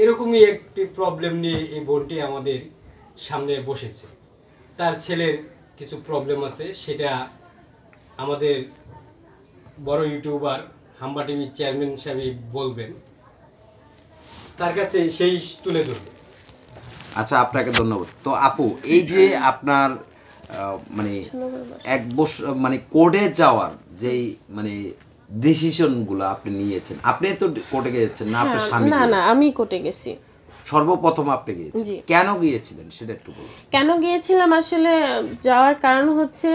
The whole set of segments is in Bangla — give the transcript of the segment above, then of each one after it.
এরকমই একটি প্রবলেম নিয়ে এই বোনটি আমাদের সামনে বসেছে। তার ছেলের কিছু প্রবলেম আছে, সেটা আমাদের বড় ইউটিউবার হাম্বা টিভির চেয়ারম্যান সাহেব বলবেন, তার কাছে সেই তুলে ধরবে। আচ্ছা, আপনাকে ধন্যবাদ। তো আপু, এই যে আপনার মানে এক বছর মানে কোর্টে যাওয়ার যেই মানে ডিসিশনগুলো আপনি নিয়েছেন, আপনি তো কোর্টে গিয়েছেন না? আপনার স্বামী? না, আমি কোর্টে গেছি। সর্বপ্রথম আপনি গিয়েছেন, কেন গিয়েছিলেন সেটা একটু বলুন। কেন গিয়েছিলাম, আসলে যাওয়ার কারণ হচ্ছে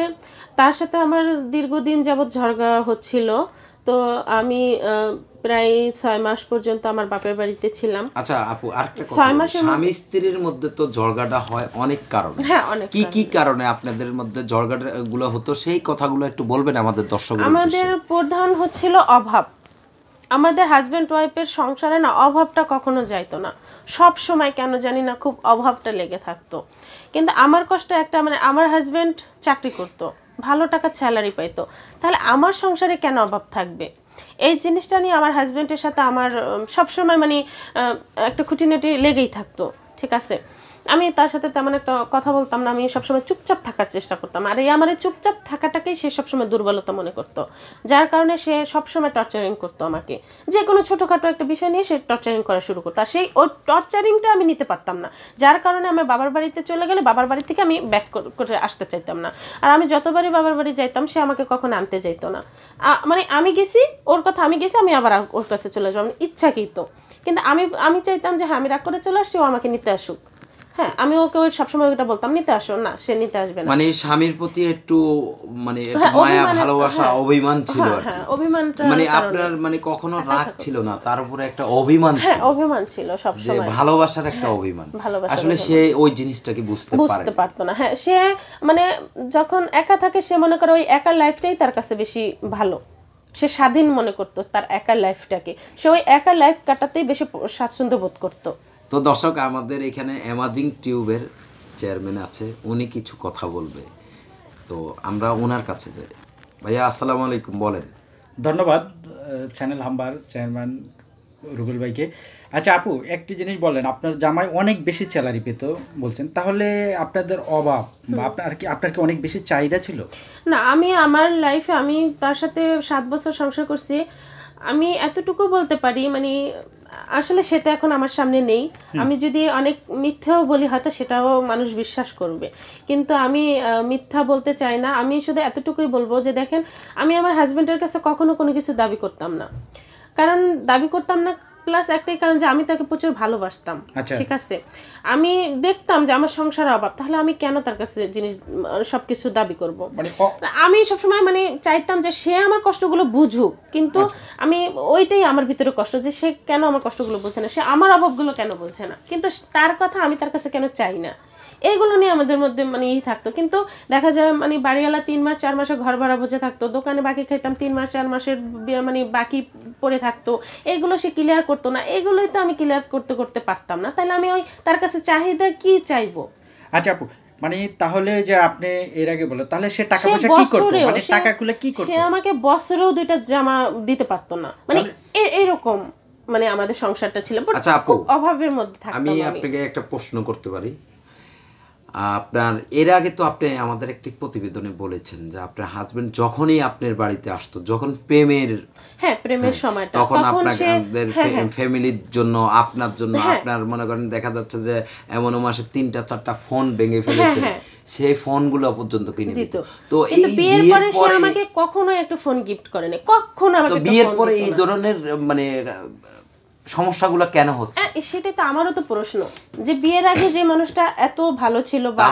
তার সাথে আমার দীর্ঘদিন যাবৎ ঝগড়া হচ্ছিল। তো আমি প্রায় 6 মাস পর্যন্ত আমার বাপের বাড়িতে ছিলাম। আচ্ছা আপু, আরেকটা কথা, স্বামী স্ত্রীর মধ্যে তো ঝগড়াটা হয় অনেক কারণে। হ্যাঁ, অনেক। কি কারণে আপনাদের মধ্যে ঝগড়া গুলো হতো, সেই কথাগুলো একটু বলবেন আমাদের দর্শকদের? আমাদের প্রধান হচ্ছিল অভাব। আমাদের হাজব্যান্ড ওয়াইফের সংসারে না অভাবটা কখনো যাইতো না, সব সময় কেন জানি না খুব অভাবটা লেগে থাকতো। কিন্তু আমার কষ্ট একটা, মানে আমার হাজব্যান্ড চাকরি করতো, ভালো টাকার স্যালারি পাইতো, তাহলে আমার সংসারে কেন অভাব থাকবে? এই জিনিসটা নিয়ে আমার হাজব্যান্ডের সাথে আমার সবসময় মানে একটা খুঁটিনাটি লেগেই থাকতো। ঠিক আছে, আমি তার সাথে তেমন একটা কথা বলতাম না, আমি সবসময় চুপচাপ থাকার চেষ্টা করতাম। আর এই আমার চুপচাপ থাকাটাকেই সে সবসময় দুর্বলতা মনে করতো, যার কারণে সে সবসময় টর্চারিং করতো আমাকে। যে কোনো ছোটোখাটো একটা বিষয় নিয়ে সে টর্চারিং করা শুরু করতো, আর সেই ওই টর্চারিংটা আমি নিতে পারতাম না, যার কারণে আমি বাবার বাড়িতে চলে গেলে বাবার বাড়ি থেকে আমি ব্যাক করে আসতে চাইতাম না। আর আমি যতবারই বাবার বাড়ি যাইতাম সে আমাকে কখনো আনতে যাইতো না। মানে আমি গেছি, ওর কথা আমি গেছি, আমি আবার ওর কাছে চলে যাবো, আমি ইচ্ছাকৃত। কিন্তু আমি চাইতাম যে হ্যাঁ, আমি রাগ করে চলে আসছি, ও আমাকে নিতে আসুক। হ্যাঁ, আমি ওকে সবসময় ওটা বলতাম, নিতে আসো না, সে নিতে আসবে না। মানে স্বামীর প্রতি একটু মানে মায়া, ভালোবাসা, অভিমান ছিল। হ্যাঁ, অভিমানটা মানে আপনার মানে কখনো রাগ ছিল না, তার উপরে একটা অভিমান ছিল। হ্যাঁ, অভিমান ছিল সব সময়, ভালোবাসার একটা অভিমান। আসলে সে ওই জিনিসটাকে বুঝতে পারতো না। হ্যাঁ, সে মানে যখন একা থাকে সে মনে করে ওই একা লাইফটাই তার কাছে বেশি ভালো, সে স্বাধীন মনে করতো তার একা লাইফটাকে, সে ওই একা লাইফ কাটাতেই বেশি স্বাচ্ছন্দ্য বোধ করতো। তো দর্শক, আমাদের এখানে অ্যামাজিং টিউবের চেয়ারম্যান আছে, উনি কিছু কথা বলবে, তো আমরা ওনার কাছে যাই। ভাইয়া আসসালামু আলাইকুম, বলেন। ধন্যবাদ চ্যানেল হাম্বার চেয়ারম্যান রুবেল ভাইকে। আচ্ছা আপু, একটি জিনিস বলেন, আপনার জামাই অনেক বেশি স্যালারি পেত বলছেন, তাহলে আপনাদের অভাব বা আপনার কি অনেক বেশি চাহিদা ছিল? না, আমি আমার লাইফে আমি তার সাথে 7 বছর সংসার করছি, আমি এতটুকু বলতে পারি, মানে আসলে সেটা এখন আমার সামনে নেই। আমি যদি অনেক মিথ্যাও বলি হয়তো সেটাও মানুষ বিশ্বাস করবে, কিন্তু আমি মিথ্যা বলতে চাই না। আমি শুধু এতটুকুই বলবো যে দেখেন, আমি আমার হাজব্যান্ডের কাছে কখনো কোনো কিছু দাবি করতাম না, কারণ দাবি করতাম না প্লাস একটাই কারণ যে আমি তাকে প্রচুর ভালোবাসতাম। ঠিক আছে, আমি দেখতাম যে আমার সংসারের অভাব, তাহলে আমি কেন তার কাছে জিনিস সবকিছু দাবি করব? আমি সবসময় মানে চাইতাম যে সে আমার কষ্টগুলো বুঝুক, কিন্তু আমি ওইটাই আমার ভিতরে কষ্ট, যে সে কেন আমার কষ্টগুলো বোঝে না, সে আমার অভাবগুলো কেন বোঝে না, কিন্তু তার কথা আমি তার কাছে কেন চাই না, এইগুলো নিয়ে আমাদের মধ্যে মানে থাকতো। কিন্তু দেখা যায় মানে বাড়িওয়ালা 3 মাস 4 মাসের ঘর ভাড়া বুঝে থাকতো, দোকানে বাকি খাইতাম 3 মাস 4 মাসের মানে বাকি পড়ে থাকতো, এইগুলো সে ক্লিয়ার করতো না। এইগুলোই তো আমি ক্লিয়ার করতে পারতাম না, তাহলে আমি ওই তার কাছে চাহিদা কি চাইবো? আচ্ছা আপু, মানে তাহলে যে আপনি এর আগে বলো, তাহলে সে টাকা পয়সা কি করতো, মানে টাকাগুলো কি করতো? সে আমাকে বছরেও 2টা জামা দিতে পারতো না, মানে এরকম মানে আমাদের সংসারটা ছিল। আচ্ছা আপু, অভাবের মধ্যে থাকতাম। আমি আপনাকে একটা প্রশ্ন করতে পারি? আপনার এর আগে তো আপনি আমাদের একটি প্রতিবেদনে বলেছেন যে আপনার হাজবেন্ড যখনই আপনার বাড়িতে আসতো, যখন প্রেমের সময়টা, তখন আপনাদের ফ্যামিলির জন্য, আপনার জন্য, আপনার মনে করেন দেখা যাচ্ছে যে এমন মাসে 3টা 4টা ফোন ভেঙে ফেলেছে, সেই ফোনগুলো পর্যন্ত কিনে দিত। তো এই বিয়ের পরে সে আমাকে কখনো একটা ফোন গিফট করেনি, কখনো আমাকে। তো বিয়ের পরে এই ধরনের মানে সমস্যাগুলো কেন হচ্ছে? সেটাই তো আমারও তো প্রশ্ন, যে বিয়ের আগে যে মানুষটা এত ভালো ছিল বা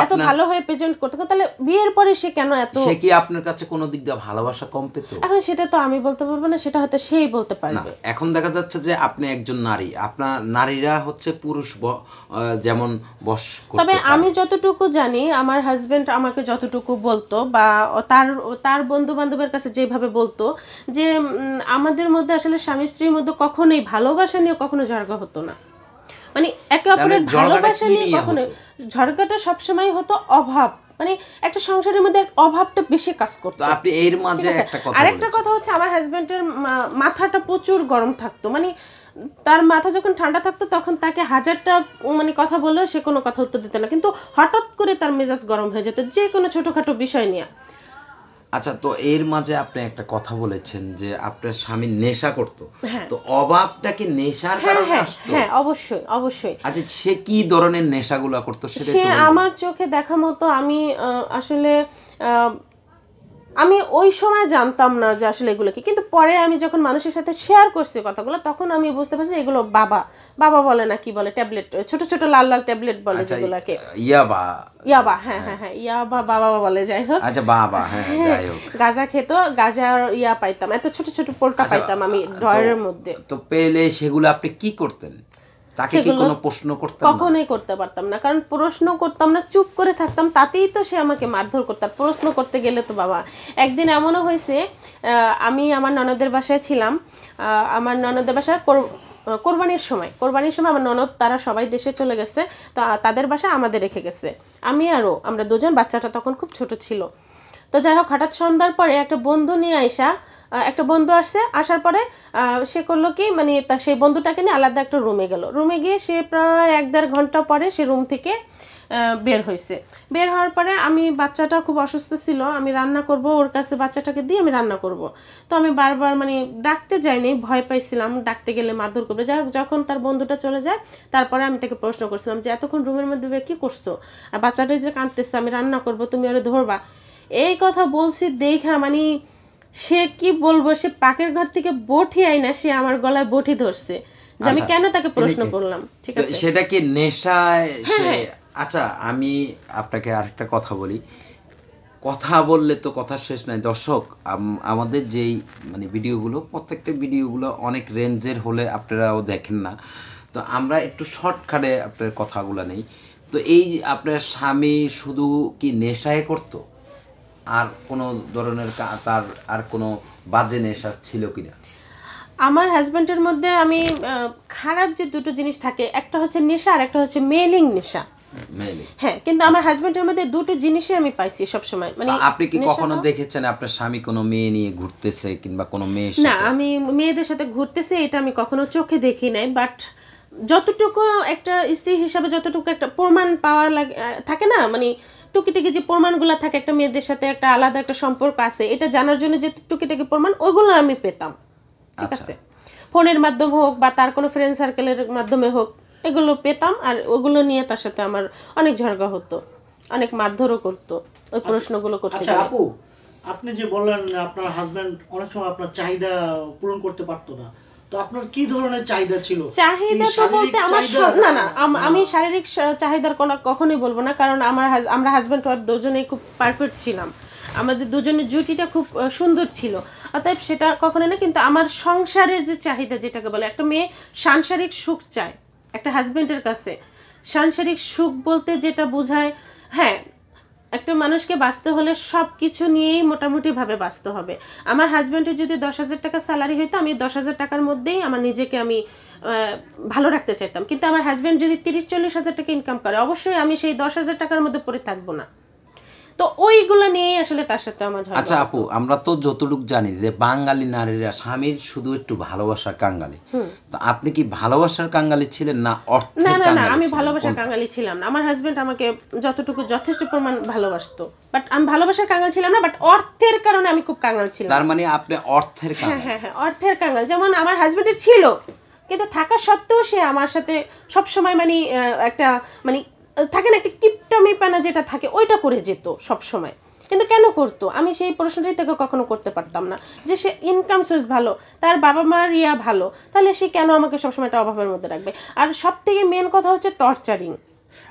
এত ভালো হয়ে প্রেজেন্ট করতে, তাহলে বিয়ের পরে সে কেন এত? সে কি আপনার কাছে কোনো দিক দিয়ে ভালোবাসা কম পেত? এখন সেটা তো আমি বলতে পারবো না, সেটা হয়তো সেই বলতে পারবে। এখন দেখা যাচ্ছে যে আপনি একজন নারী, আপনার নারীরা হচ্ছে পুরুষ যেমন বশ করতে পারে। তবে আমি যতটুকু জানি, আমার হাজবেন্ড আমাকে যতটুকু বলতো বা তার বন্ধু বান্ধবের কাছে যেভাবে বলতো, যে আমাদের মধ্যে আসলে স্বামী স্ত্রীর মধ্যে কখনোই ভালোবাসা নিয়ে কখনো ঝগড়া হতো না, মানে একে অপরের ভালোবাসা নিয়ে কখনো ঝগড়াটা সবসময় হতো অভাব, মানে একটা সংসারের মধ্যে অভাবটা বেশি কাজ করতো। আপনি এর মাঝে একটা কথা, আরেকটা কথা হচ্ছে আমার হাজবেন্ডের মাথাটা প্রচুর গরম থাকতো, মানে তার মাথা যখন ঠান্ডা থাকতো তখন তাকে হাজারটা মানে কথা বলেও সে কোনো কথা উত্তর দিত না, কিন্তু হঠাৎ করে তার মেজাজ গরম হয়ে যেত যে কোনো ছোটোখাটো বিষয় নিয়ে। আচ্ছা, তো এর মাঝে আপনি একটা কথা বলেছেন যে আপনার স্বামী নেশা করতো, তো অভাবটা কি নেশার কারণে আসতো? হ্যাঁ, অবশ্যই অবশ্যই। আচ্ছা, সে কি ধরনের নেশাগুলো করতো সেটা সে একটু বলবেন? আমার চোখে দেখা মতো আমি আসলে আমি ওই সময় জানতাম না যে আসলে এগুলো কি, কিন্তু পরে আমি যখন মানুষের সাথে শেয়ার করছি কথাগুলো তখন আমি বুঝতে পারছি এগুলো বাবা বাবা বলে না কি বলে, ট্যাবলেট, ছোট ছোট লাল লাল ট্যাবলেট বলে যেগুলোকে, ইয়াবা। ইয়াবা, হ্যাঁ হ্যাঁ হ্যাঁ, ইয়াবা বাবা বলে। যাই হোক, আচ্ছা, বাবা, হ্যাঁ, যাই হোক। গাঁজা খেত, গাঁজার ইয়া পাইতাম, এত ছোট ছোট পোলটা পাইতাম আমি ড্রয়ারের মধ্যে। তো পেলে সেগুলো আপনি কি করতেন? তাকে কি কোনো প্রশ্ন করতেন না? কখনোই করতে পারতাম না, কারণ প্রশ্ন করতাম না, চুপ করে থাকতাম, তাতেই তো সে আমাকে মারধর করতাম। প্রশ্ন করতে গেলে তো বাবা, একদিন এমনও হয়েছে আমি আমার ননদের বাসায় ছিলাম, আমার ননদের বাসায় কোরবানির সময় আমার ননদ তারা সবাই দেশে চলে গেছে, তো তাদের বাসায় আমাদের রেখে গেছে, আমি আরও, আমরা দুজন, বাচ্চাটা তখন খুব ছোট ছিল। তো যাই হোক, হঠাৎ সন্ধ্যার পরে একটা বন্ধু নিয়ে একটা বন্ধু আসছে, আসার পরে সে করলো কি, মানে সেই বন্ধুটাকে নিয়ে আলাদা একটা রুমে গেল। রুমে গিয়ে সে প্রায় 1-1.5 ঘন্টা পরে সে রুম থেকে বের হয়েছে। বের হওয়ার পরে আমি, বাচ্চাটা খুব অসুস্থ ছিল, আমি রান্না করব ওর কাছে, বাচ্চাটাকে দিয়ে আমি রান্না করব। তো আমি বারবার মানে ডাকতে যাইনি, ভয় পাইছিলাম ডাকতে গেলে মারধর করবে। যাই হোক, যখন তার বন্ধুটা চলে যায় তারপরে আমি তাকে প্রশ্ন করছিলাম যে এতক্ষণ রুমের মধ্যে কি করছো, আর বাচ্চাটা যে কাঁদতেছে, আমি রান্না করব, তুমি ওরে ধরবা। এই কথা বলছি দেখা মানে সে কি বলবো, সে পাকের ঘর থেকে বটি আইনা সে আমার গলায় বটি ধরছে যে আমি কেন তাকে প্রশ্ন করলাম। ঠিক আছে, সেটা কি নেশায় সে? আচ্ছা, আমি আপনাকে আরেকটা কথা বলি, কথা বললে তো কথা শেষ নাই। দর্শক, আমাদের যেই মানে ভিডিওগুলো, প্রত্যেকটা ভিডিওগুলো অনেক রেঞ্জের হলে আপনারাও দেখেন না, তো আমরা একটু শর্টকাটে আপনার কথাগুলো নেই। তো এই যে আপনার স্বামী শুধু কি নেশায় করতো, আর কোনো ধরনের তার আর কোনো বাজে নেশা ছিল কিনা? আমার হাজবেন্ডের মধ্যে আমি খারাপ যে দুটো জিনিস থাকে, একটা হচ্ছে নেশা আর একটা হচ্ছে মেলিং নেশা। হ্যাঁ, কিন্তু আমার হাজবেন্ডের মধ্যে দুটো জিনিসই আমি পাইছি সবসময়। মানে আপনি কি কখনো দেখেছেন আপনার স্বামী কোনো মেয়ে নিয়ে ঘুরতেছে কিংবা কোনো মেয়ের না, সাথে? আমি মেয়েদের সাথে ঘুরতেছে এটা আমি কখনো চোখে দেখি নাই, বাট যতটুকু একটা স্ত্রী হিসাবে যতটুকু একটা প্রমাণ পাওয়া থাকে না, মানে টুকিটাকি যে প্রমাণগুলো থাকে একটা মেয়েদের সাথে একটা আলাদা একটা সম্পর্ক আছে, এটা জানার জন্য যে টুকিটাকি প্রমাণ, ওইগুলো আমি পেতাম। ঠিক আছে, ফোনের মাধ্যমে হোক বা তার কোনো ফ্রেন্ড সার্কেলের মাধ্যমে হোক, এগুলো পেতাম, আর ওগুলো নিয়ে তার সাথে আমার অনেক ঝগড়া হতো, অনেক মারধরও করতো ওই প্রশ্নগুলো করতে আচ্ছা গেলে। আপু, আপনি যে বললেন আপনার হাজবেন্ড অনেক সময় আপনার চাহিদা পূরণ করতে পারতো না, তো আপনার কি ধরনের চাহিদা ছিল? চাহিদা তো বলতে আমার না না, আমি শারীরিক চাহিদার কোনো কখনোই বলবো না, কারণ আমরা হাজব্যান্ড ওয়াইফ দুজনেই খুব পারফেক্ট ছিলাম, আমাদের দুজনের জুটিটা খুব সুন্দর ছিল, অতএব সেটা কখনোই না। কিন্তু আমার সংসারের যে চাহিদা যেটাকে বলে, একটা মেয়ে সাংসারিক সুখ চায় একটা হাজব্যান্ডের কাছে। সাংসারিক সুখ বলতে যেটা বোঝায়, হ্যাঁ, একটা মানুষকে বাঁচতে হলে সব কিছু নিয়েই মোটামুটিভাবে বাঁচতে হবে। আমার হাজব্যান্ডের যদি 10,000 টাকা স্যালারি হইতো, আমি 10,000 টাকার মধ্যেই আমার নিজেকে আমি ভালো রাখতে চাইতাম। কিন্তু আমার হাজব্যান্ড যদি 30-40 হাজার টাকা ইনকাম করে, অবশ্যই আমি সেই 10,000 টাকার মধ্যে পড়ে থাকবো না। তো ওইগুলো নিয়েই আসলে তার সাথে আমার ঝগড়া। আচ্ছা আপু, আমরা তো যতটুকু জানি যে বাঙালি নারীরা স্বামীর শুধু একটু ভালোবাসার কাঙ্গালি, তো আপনি কি ভালোবাসার কাঙ্গালি ছিলেন না অর্থের না না না, কাঙ্গালি? আমি ভালোবাসার কাঙ্গালি ছিলাম না। আমার হাজবেন্ড আমাকে যতটুকু যথেষ্ট পরিমাণ ভালোবাসতো, বাট আমি ভালোবাসার কাঙ্গাল ছিলাম না, বাট অর্থের কারণে আমি খুব কাঙ্গাল ছিলাম। তার মানে আপনি অর্থের হ্যাঁ কাঙ্গাল? হ্যাঁ হ্যাঁ, অর্থের কাঙ্গাল। যেমন আমার হাজবেন্ডের ছিল, কিন্তু থাকা সত্ত্বেও সে আমার সাথে সব সময় মানে একটা মানে থাকে না একটা কিপটামিপানা যেটা থাকে, ওইটা করে যেত সব সময়। কিন্তু কেন করতো, আমি সেই প্রশ্নটাই তাকে কখনো করতে পারতাম না, যে সে ইনকাম সোর্স ভালো, তার বাবা মার ভালো, তাহলে সে কেন আমাকে সবসময় একটা অভাবের মধ্যে রাখবে। আর সব থেকে মেন কথা হচ্ছে টর্চারিং।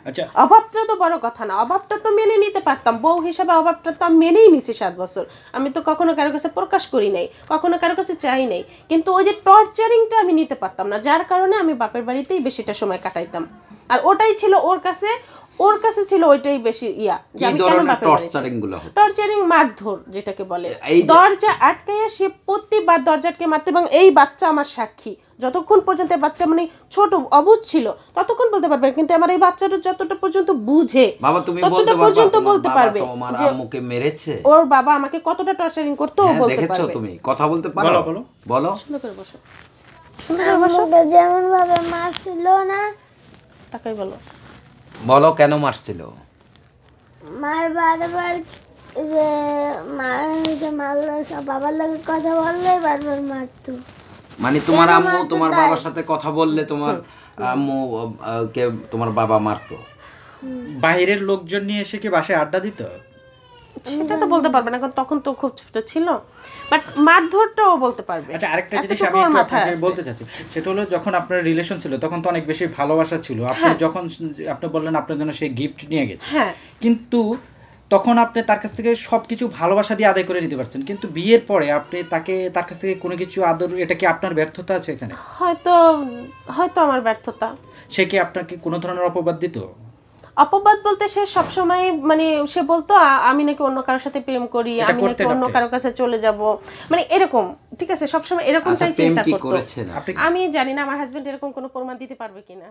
আচ্ছা, অভাবটা তো বড় কথা না, অভাবটা তো মেনে নিতে পারতাম, বউ হিসাবে অভাবটা তো আমি মেনেই নিছি 7 বছর, আমি তো কখনো কারো কাছে প্রকাশ করি নাই, কখনো কারো কাছে চাই নাই, কিন্তু ওই যে টর্চারিংটা আমি নিতে পারতাম না, যার কারণে আমি বাপের বাড়িতেই বেশিটা সময় কাটাইতাম। আর ওটাই ছিল ওর কাছে ছিল ওইটাই বেশি যে আমি কেন বাপের টর্চারিং গুলো হতো? টর্চারিং, মারধর যেটাকে বলে, দরজা আটকাইয়া সে প্রতিবার দরজা আটকে মারতে, এবং এই বাচ্চা আমার সাক্ষী, যতক্ষণ পর্যন্ত বাচ্চা মানে ছোট অবুঝ ছিল ততক্ষণ বলতে পারবে, কিন্তু আমার এই বাচ্চাটা যতটা পর্যন্ত বুঝে বাবা তুমি ততটা পর্যন্ত বলতে পারবে যে আম্মুকে মেরেছে, ওর বাবা আমাকে কতটা টর্চারিং করতো ও বলতে দেখেছো পারবে। তুমি কথা বলতে পারো? বলো। সুন্দর করে বসো। আমাকে যেমন ভাবে মারছিল না, টাকাই বলো। বলো কেন মারছিল? মার বারবার যে মারলো, বাবার লাগে কথা বললে বারবার মারতো। মানে তোমার আম্মু তোমার বাবার সাথে কথা বললে তোমার আম্মু কে তোমার বাবা মারতো? বাইরের লোকজন নিয়ে এসে কি বাসায় আড্ডা দিত? সেটা তো বলতে পারবে না, কারণ তখন তো খুব ছোট ছিল, বাট মারধরটাও বলতে পারবে। আচ্ছা, আরেকটা জিনিস এতটুকু আমি একটু মাথায় আপনাকে আছে। বলতে চাচ্ছি, সেটা হলো যখন আপনার রিলেশন ছিল তখন তো অনেক বেশি ভালোবাসা ছিল। আপনি যখন আপনি বললেন আপনার জন্য সেই গিফট নিয়ে গেছে, হ্যাঁ, কিন্তু তখন আপনি তার কাছ থেকে সবকিছু ভালোবাসা দিয়ে আদায় করে নিতে পারছেন, কিন্তু বিয়ের পরে আপনি তার কাছ থেকে কোনো কিছু আদর, এটা কি আপনার ব্যর্থতা আছে এখানে? হয়তো হয়তো আমার ব্যর্থতা। সে কি আপনাকে কোনো ধরনের অপবাদ দিত? অপবাদ বলতে সে সবসময় মানে সে বলতো আমি নাকি অন্য কারোর সাথে প্রেম করি, এটা আমি নাকি করতেন অন্য আপনি? কারোর কাছে চলে যাব, মানে এরকম, ঠিক আছে, সবসময় এরকমটাই আচ্ছা, প্রেম চিন্তা কি করতো। করেছেন? আপনি আমি জানি না আমার হাজবেন্ড এরকম কোনো প্রমাণ দিতে পারবে কিনা।